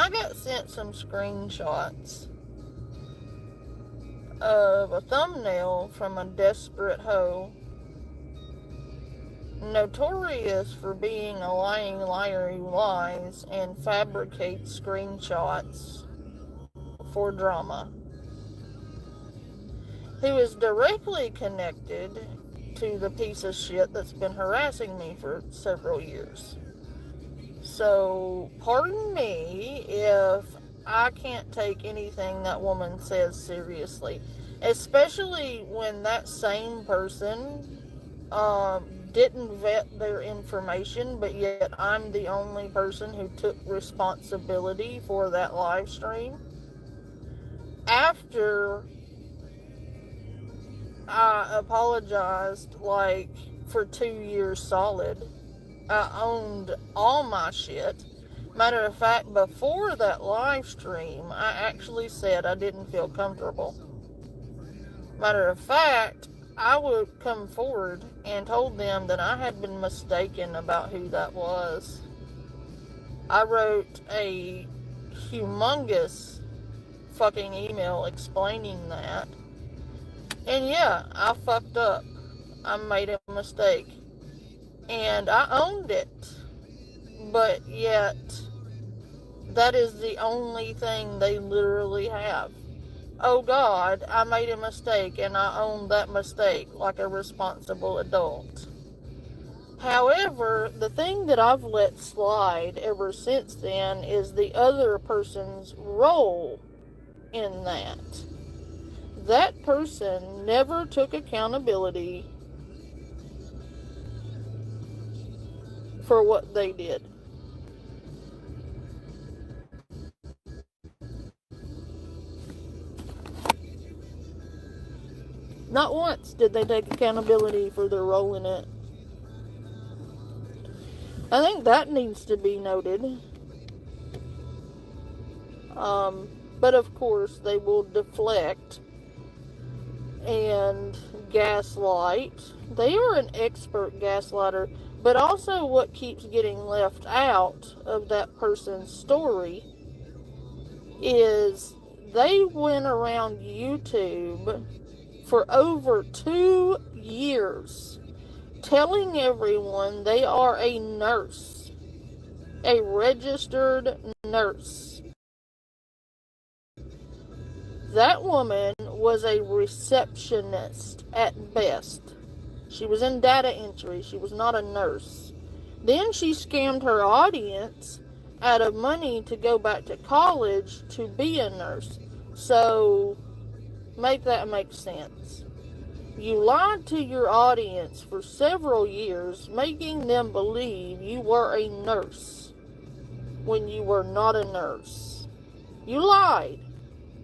I got sent some screenshots of a thumbnail from a desperate hoe, notorious for being a lying liar who lies and fabricates screenshots for drama, who is directly connected to the piece of shit that's been harassing me for several years. So, pardon me if I can't take anything that woman says seriously, especially when that same person didn't vet their information, but yet I'm the only person who took responsibility for that live stream. After I apologized like for 2 years solid, I owned all my shit. Matter of fact, before that live stream, I actually said I didn't feel comfortable. Matter of fact, I would come forward and told them that I had been mistaken about who that was. I wrote a humongous fucking email explaining that. And yeah, I fucked up. I made a mistake. And I owned it. But yet, that is the only thing they literally have. Oh God, I made a mistake and I owned that mistake like a responsible adult. However, the thing that I've let slide ever since then is the other person's role in that. That person never took accountability for what they did. Not once did they take accountability for their role in it. I think that needs to be noted. But of course, they will deflect and gaslight. They are an expert gaslighter, but also what keeps getting left out of that person's story is they went around YouTube for over 2 years telling everyone they are a nurse, a registered nurse. That woman was a receptionist at best. She was in data entry. She was not a nurse. Then she scammed her audience out of money to go back to college to be a nurse. So, make that make sense. You lied to your audience for several years, making them believe you were a nurse when you were not a nurse. You lied.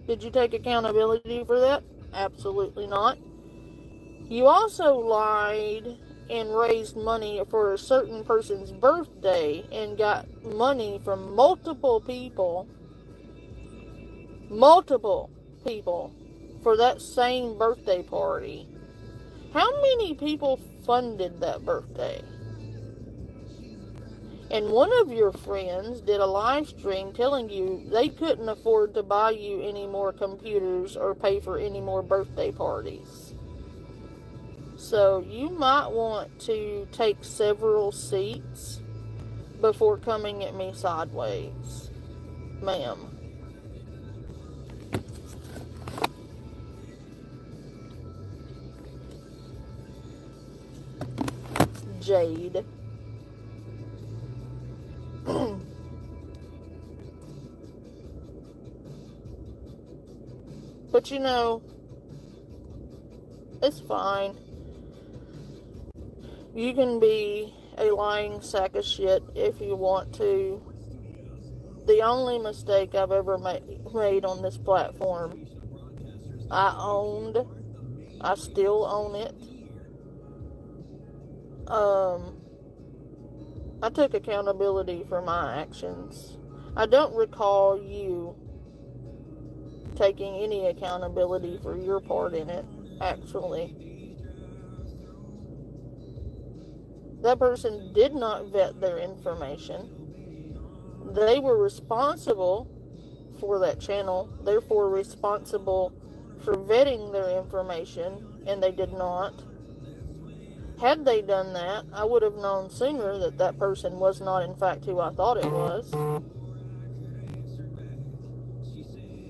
Did you take accountability for that? Absolutely not. You also lied and raised money for a certain person's birthday and got money from multiple people for that same birthday party. How many people funded that birthday? And one of your friends did a live stream telling you they couldn't afford to buy you any more computers or pay for any more birthday parties. So you might want to take several seats before coming at me sideways, ma'am. Jade. But you know, it's fine. You can be a lying sack of shit if you want to. The only mistake I've ever made on this platform, I still own it. I took accountability for my actions. I don't recall you taking any accountability for your part in it, actually. That person did not vet their information. They were responsible for that channel, therefore responsible for vetting their information, and they did not. Had they done that, I would have known sooner that that person was not in fact who I thought it was.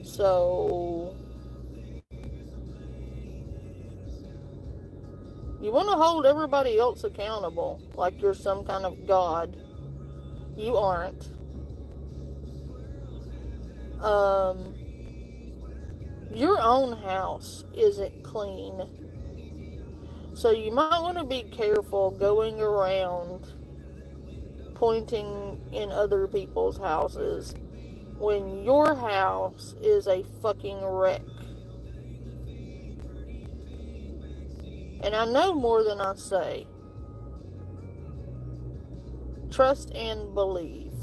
So, you want to hold everybody else accountable like you're some kind of god. You aren't. Your own house isn't clean. So you might want to be careful going around pointing in other people's houses when your house is a fucking wreck. And I know more than I say. Trust and believe,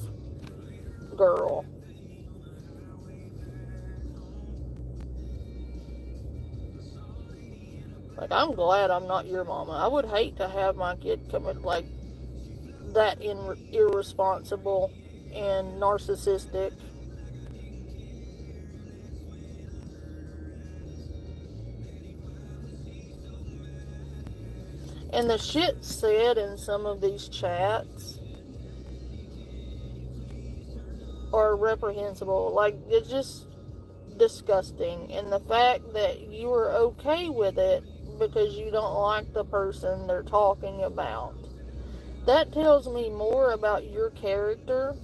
girl. Like, I'm glad I'm not your mama. I would hate to have my kid come like that irresponsible and narcissistic. And the shit said in some of these chats are reprehensible. Like, it's just disgusting. And the fact that you are okay with it because you don't like the person they're talking about, that tells me more about your character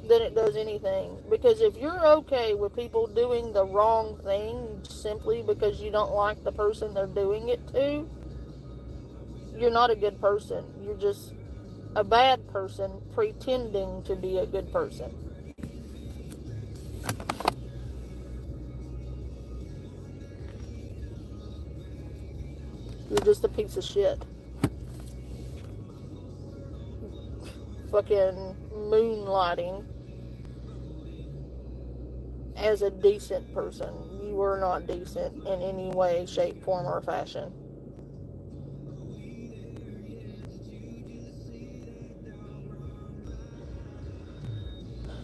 than it does anything. Because if you're okay with people doing the wrong thing simply because you don't like the person they're doing it to, you're not a good person. You're just a bad person pretending to be a good person. You're just a piece of shit. Fucking moonlighting as a decent person. You are not decent in any way, shape, form, or fashion.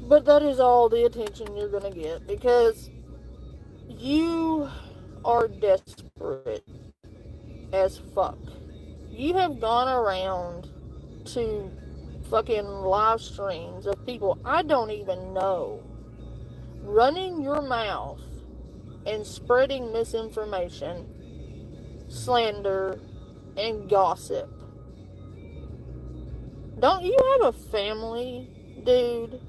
But that is all the attention you're gonna get because you are desperate as fuck. You have gone around to fucking live streams of people I don't even know running your mouth and spreading misinformation, slander, and gossip. Don't you have a family, dude?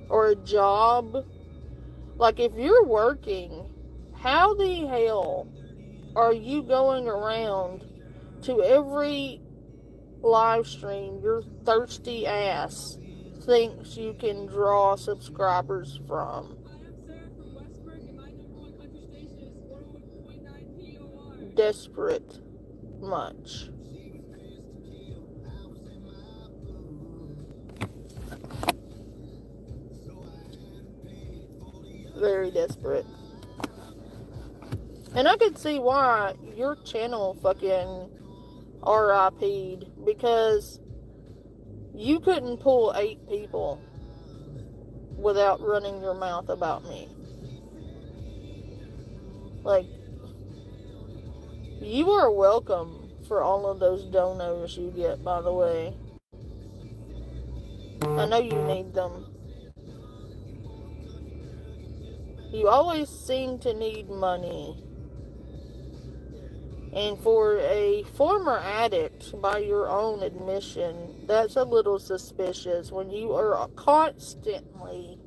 Or a job? Like, if you're working, how the hell are you going around to every live stream your thirsty ass thinks you can draw subscribers from? Desperate much. Very desperate. And I could see why your channel fucking RIP'd, because you couldn't pull 8 people without running your mouth about me. Like, you are welcome for all of those donos you get, by the way. I know you need them. You always seem to need money. And for a former addict, by your own admission, that's a little suspicious when you are constantly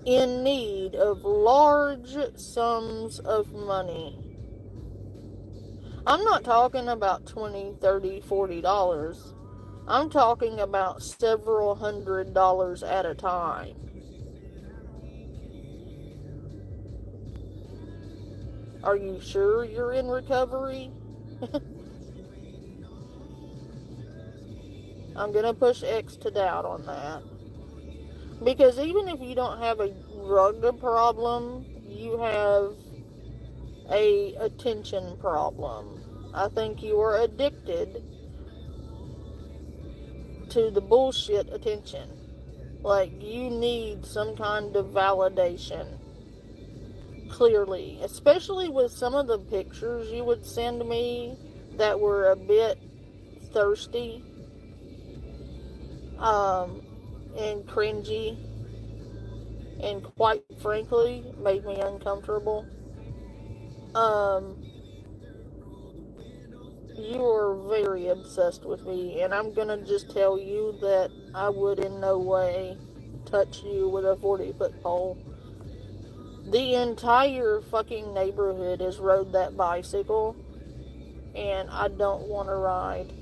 in need of large sums of money. I'm not talking about $20, $30, $40. I'm talking about several $100s at a time. Are you sure you're in recovery? I'm going to push X to doubt on that. Because even if you don't have a drug problem, you have a attention problem. I think you are addicted to the bullshit attention. Like, you need some kind of validation. Clearly. Especially with some of the pictures you would send me that were a bit thirsty. And cringy. And quite frankly, made me uncomfortable. You are very obsessed with me, and I'm gonna just tell you that I would in no way touch you with a 40-foot pole. The entire fucking neighborhood has rode that bicycle, and I don't want to ride.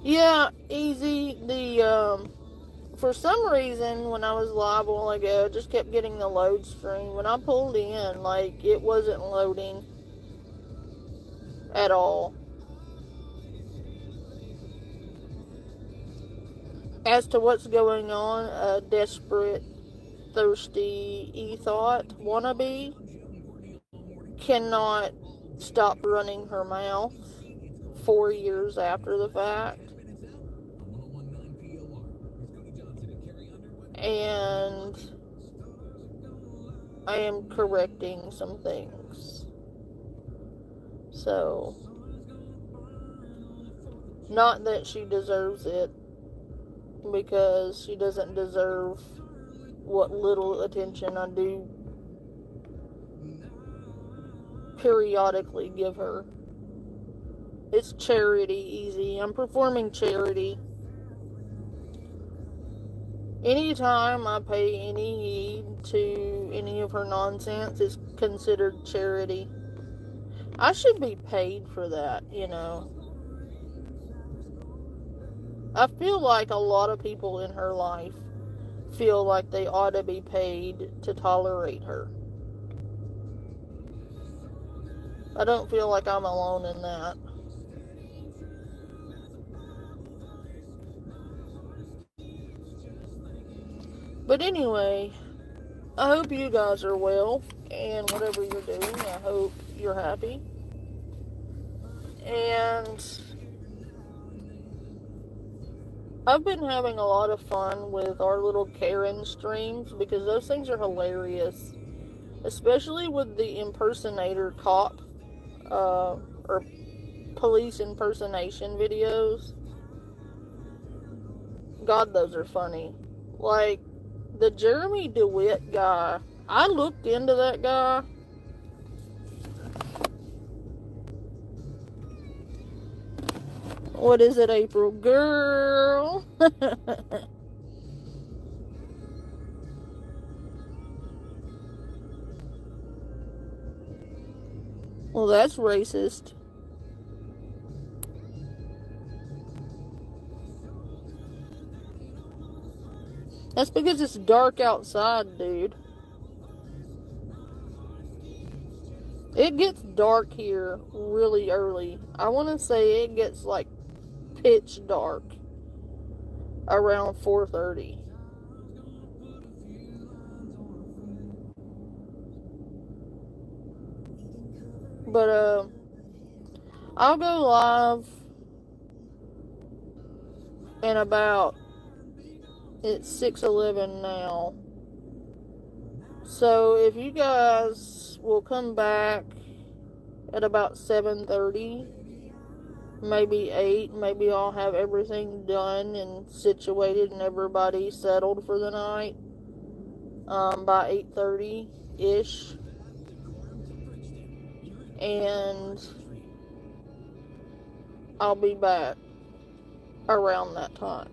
Yeah, easy. For some reason, when I was live a while ago, I just kept getting the load screen. When I pulled in, like, it wasn't loading at all. As to what's going on, a desperate, thirsty e-thought wannabe cannot stop running her mouth 4 years after the fact. And I am correcting some things. So, not that she deserves it, because she doesn't deserve what little attention I do periodically give her. It's charity, easy. I'm performing charity. Anytime I pay any heed to any of her nonsense, it's considered charity. I should be paid for that, you know. I feel like a lot of people in her life feel like they ought to be paid to tolerate her. I don't feel like I'm alone in that. But anyway, I hope you guys are well, and whatever you're doing, I hope you're happy. And I've been having a lot of fun with our little Karen streams, because those things are hilarious. Especially with the impersonator cop, or police impersonation videos. God, those are funny. Like, the Jeremy DeWitt guy, I looked into that guy. What is it, April? Girl. Well, that's racist. That's because it's dark outside, dude. It gets dark here really early. I want to say it gets like pitch dark around 4:30. But I'll go live in about, it's 6:11 now. So if you guys will come back at about 7:30, maybe 8, maybe I'll have everything done and situated and everybody settled for the night by 8:30-ish. And I'll be back around that time.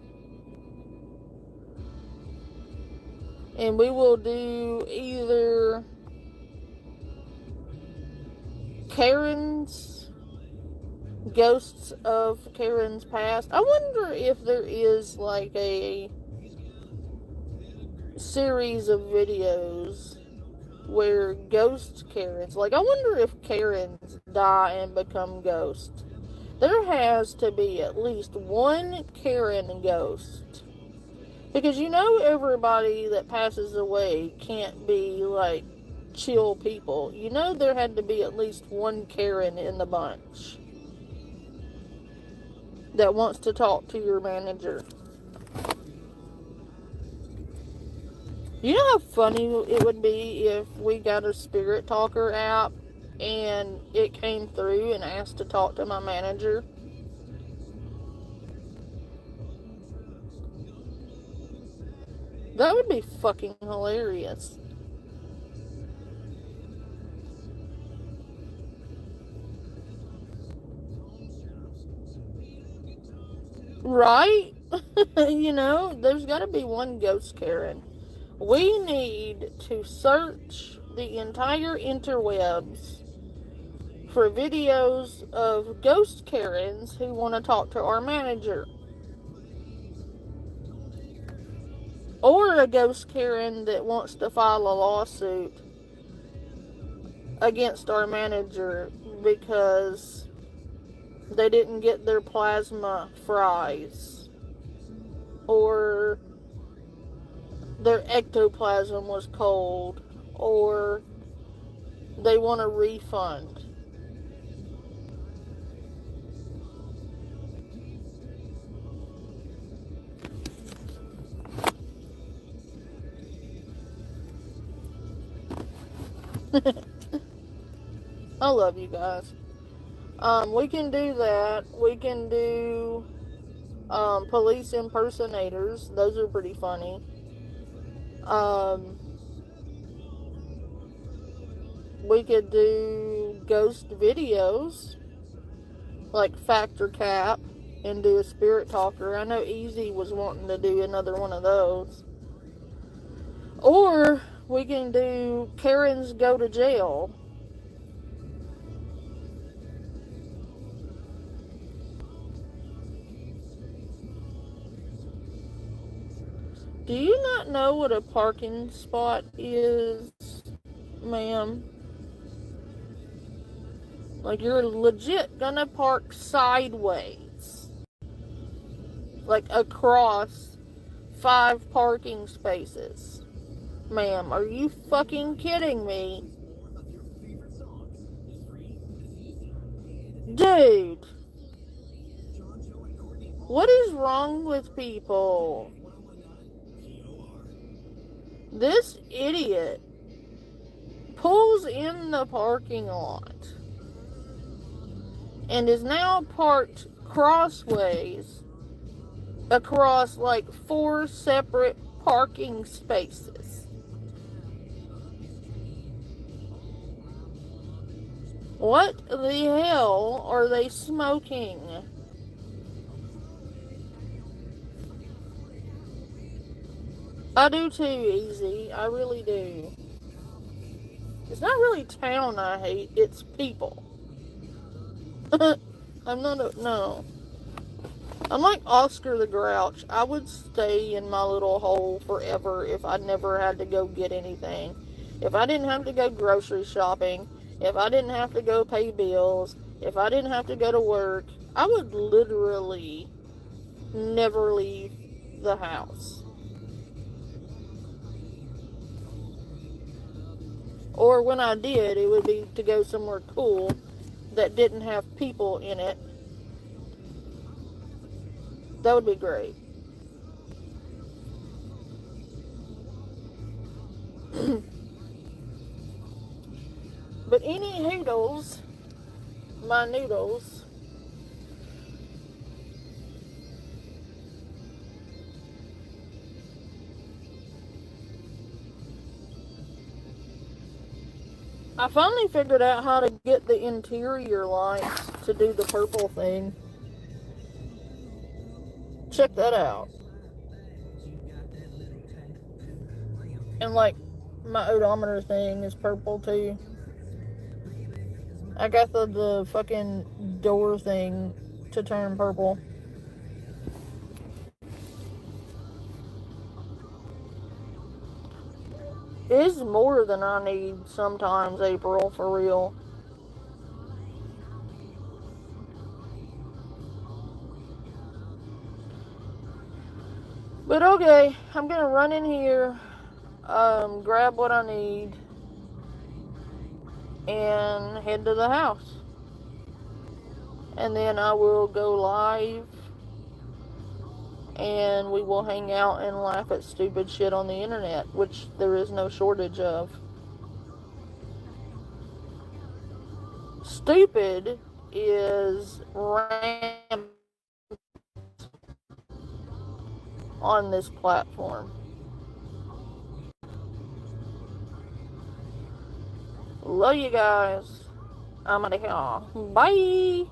And we will do either Karen's, Ghosts of Karen's Past. I wonder if there is like a series of videos where ghost Karens, like, I wonder if Karens die and become ghosts. There has to be at least one Karen ghost Because you know everybody that passes away can't be like chill people. You know there had to be at least one Karen in the bunch that wants to talk to your manager. You know how funny it would be if we got a Spirit Talker app and it came through and asked to talk to my manager? That would be fucking hilarious. Right? You know, there's got to be one ghost Karen. We need to search the entire interwebs for videos of ghost Karens who want to talk to our manager. Or a ghost Karen that wants to file a lawsuit against our manager because they didn't get their plasma fries. Or their ectoplasm was cold. Or they want a refund. I love you guys. We can do that. We can do police impersonators. Those are pretty funny. We could do ghost videos like Factor Cap and do a Spirit Talker. I know Easy was wanting to do another one of those. Or we can do Karens Go to Jail. Do you not know what a parking spot is, ma'am? Like, you're legit gonna park sideways. Like, across 5 parking spaces. Ma'am, are you fucking kidding me? Dude. What is wrong with people? This idiot pulls in the parking lot and is now parked crossways across like 4 separate parking spaces. What the hell are they smoking? I do too, Easy. I really do. It's not really town I hate, it's people. I'm not no. I'm like Oscar the Grouch. I would stay in my little hole forever if I never had to go get anything. If I didn't have to go grocery shopping, if I didn't have to go pay bills, if I didn't have to go to work, I would literally never leave the house. Or when I did, it would be to go somewhere cool that didn't have people in it. That would be great. But any hoodles, my noodles. I finally figured out how to get the interior lights to do the purple thing. Check that out. And like, my odometer thing is purple too. I got the fucking door thing to turn purple. It's more than I need sometimes, April, for real. But But okay, I'm gonna run in here, grab what I need, and head to the house. And then I will go live, and we will hang out and laugh at stupid shit on the internet, which there is no shortage of. Stupid is rampant on this platform. Love you guys. I'm out of here. Bye.